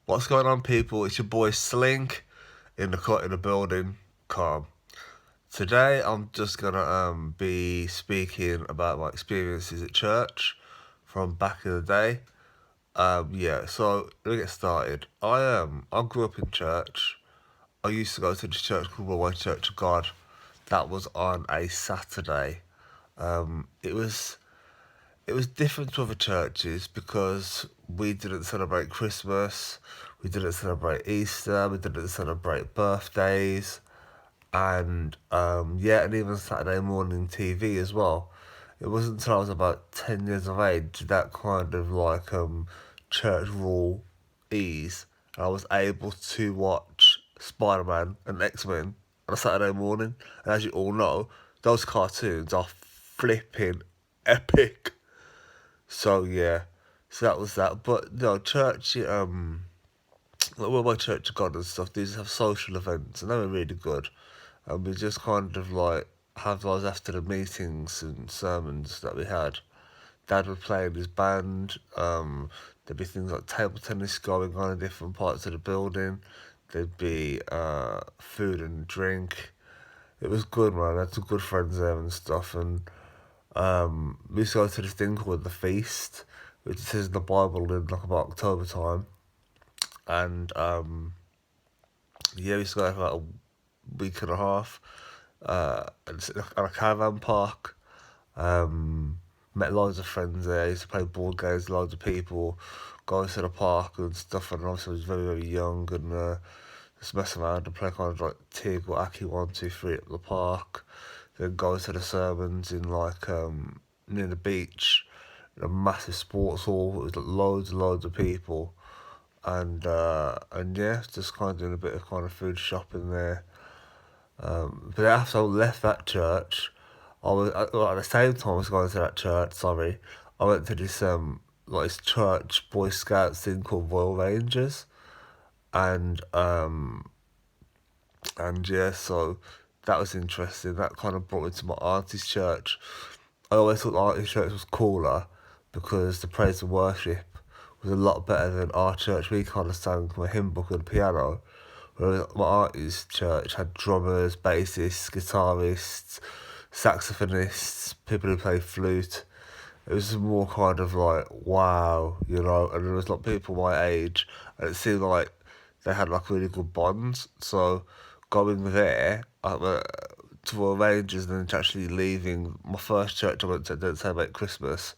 What's going on, people? It's your boy Slink in the building. Calm. Today, I'm just gonna be speaking about my experiences at church from back in the day. Yeah. So let me get started. I grew up in church. I used to go to this church called Royal Church of God. That was on a Saturday. It was different to other churches because we didn't celebrate Christmas, we didn't celebrate Easter, we didn't celebrate birthdays, and yeah, and even Saturday morning TV as well. It wasn't until I was about 10 years of age that kind of like church rule ease. I was able to watch Spider Man and X Men on a Saturday morning, and as you all know, those cartoons are flipping epic. So yeah, so that was that. But no, church, like well, my Church of God and stuff, they just have social events, and they were really good. And we just kind of like have those after the meetings and sermons that we had. Dad would play in his band. There'd be things like table tennis going on in different parts of the building. There'd be food and drink. It was good, man. I had some good friends there and stuff, and we used to go to this thing called the feast, which it says in the Bible in like about October time, and yeah, we used to go for about a week and a half, and it's at a caravan park. Met loads of friends there. Used to play board games, with loads of people, go to the park and stuff. And obviously, I was very very young and just mess around and play kind of like Tig or Aki 1 2 3 at the park. Then go to the sermons in like near the beach, in a massive sports hall. It was like loads and loads of people, and yeah, just kind of doing a bit of kind of food shopping there. But after I left that church, I was at the same time I was going to that church. Sorry, I went to this like this church Boy Scouts thing called Royal Rangers, and yeah, so that was interesting. That kind of brought me to my auntie's church. I always thought the auntie's church was cooler because the praise and worship was a lot better than our church. We kind of sang from a hymn book and piano, whereas my auntie's church had drummers, bassists, guitarists, saxophonists, people who play flute. It was more kind of like wow, and there was like people my age, and it seemed like they had like really good bonds. So going there to Rangers and then actually leaving my first church I went to, didn't celebrate Christmas,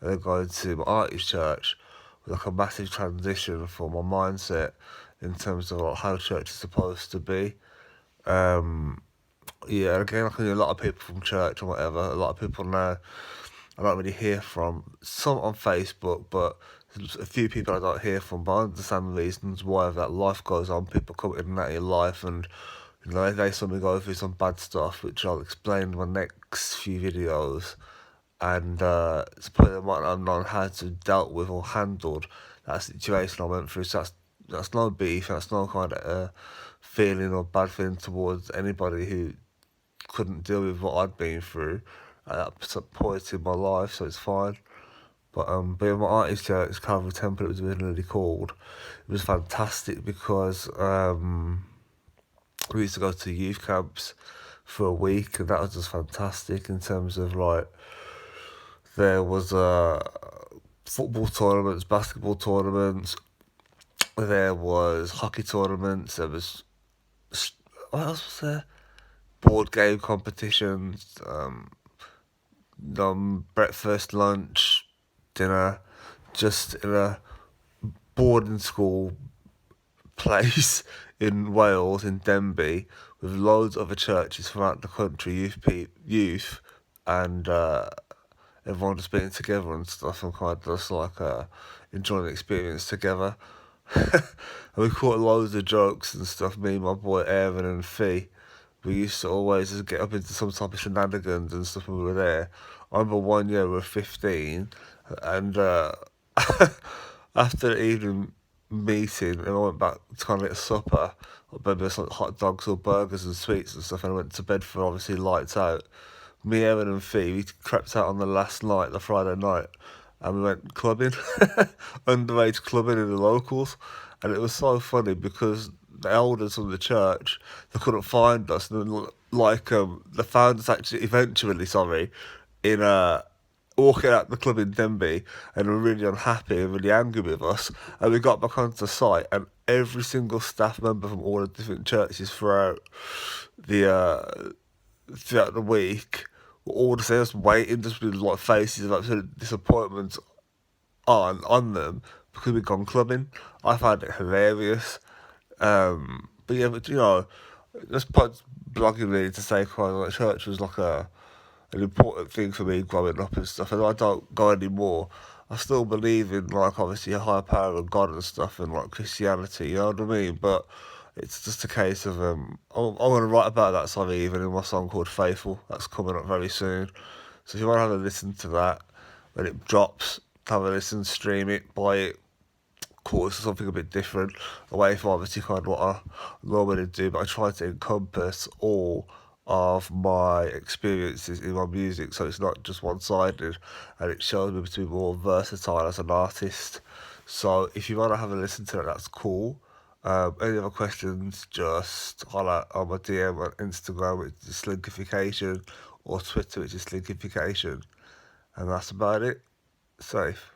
and then going to my auntie's church was like a massive transition for my mindset in terms of like how church is supposed to be. Um, yeah, and again, I knew a lot of people from church and whatever. A lot of people now I don't really hear from. Some on Facebook, but there's a few people I don't hear from. But I understand the reasons why that life goes on. People come in and out of your life, and they suddenly go through some bad stuff, which I'll explain in my next few videos. And it's putting them on how to dealt with or handled that situation I went through. So that's no beef. That's no kind of feeling or bad feeling towards anybody who couldn't deal with what I'd been through at that point in my life, so it's fine. But in my auntie's church, Calvary Temple, it was originally called. It was fantastic because we used to go to youth camps for a week, and that was just fantastic in terms of like there was football tournaments, basketball tournaments, there was hockey tournaments, there was what else was there? Board game competitions, breakfast, lunch, dinner, just in a boarding school place in Wales, in Denbigh, with loads of other churches throughout the country, youth, and everyone just being together and stuff, and kind of just like enjoying the experience together. And we caught loads of jokes and stuff. Me, my boy Aaron, and Fee. We used to always just get up into some type of shenanigans and stuff when we were there. I remember one year we were 15, and after the evening meeting, and I went back to kind of get supper, or maybe some hot dogs or burgers and sweets and stuff, and I went to bed for obviously lights out. Me, Evan, and Fee, we crept out on the last night, the Friday night, and we went clubbing, underage clubbing in the locals, and it was so funny because the elders from the church, they couldn't find us, and then, they found us actually eventually, sorry, in walking out the club in Denby, and were really unhappy and really angry with us, and we got back onto site, and every single staff member from all the different churches the uh, throughout the week were all just there, just waiting, just with like faces of absolute disappointment on them because we'd gone clubbing. I found it hilarious. But yeah, but just blogging really to say kind of like church was like an important thing for me growing up and stuff. And I don't go anymore. I still believe in like obviously a higher power of God and stuff and like Christianity. You know what I mean? But it's just a case of I'm going to write about that song even in my song called Faithful. That's coming up very soon. So if you want to have a listen to that when it drops, have a listen, stream it, buy it, course something a bit different away from obviously kind of what I normally do, but I try to encompass all of my experiences in my music so it's not just one-sided, and it shows me to be more versatile as an artist. So if you want to have a listen to it, that's cool. Any other questions, just holler on my DM on Instagram, which is Slinkification, or Twitter, which is Slinkification, and that's about it. Safe.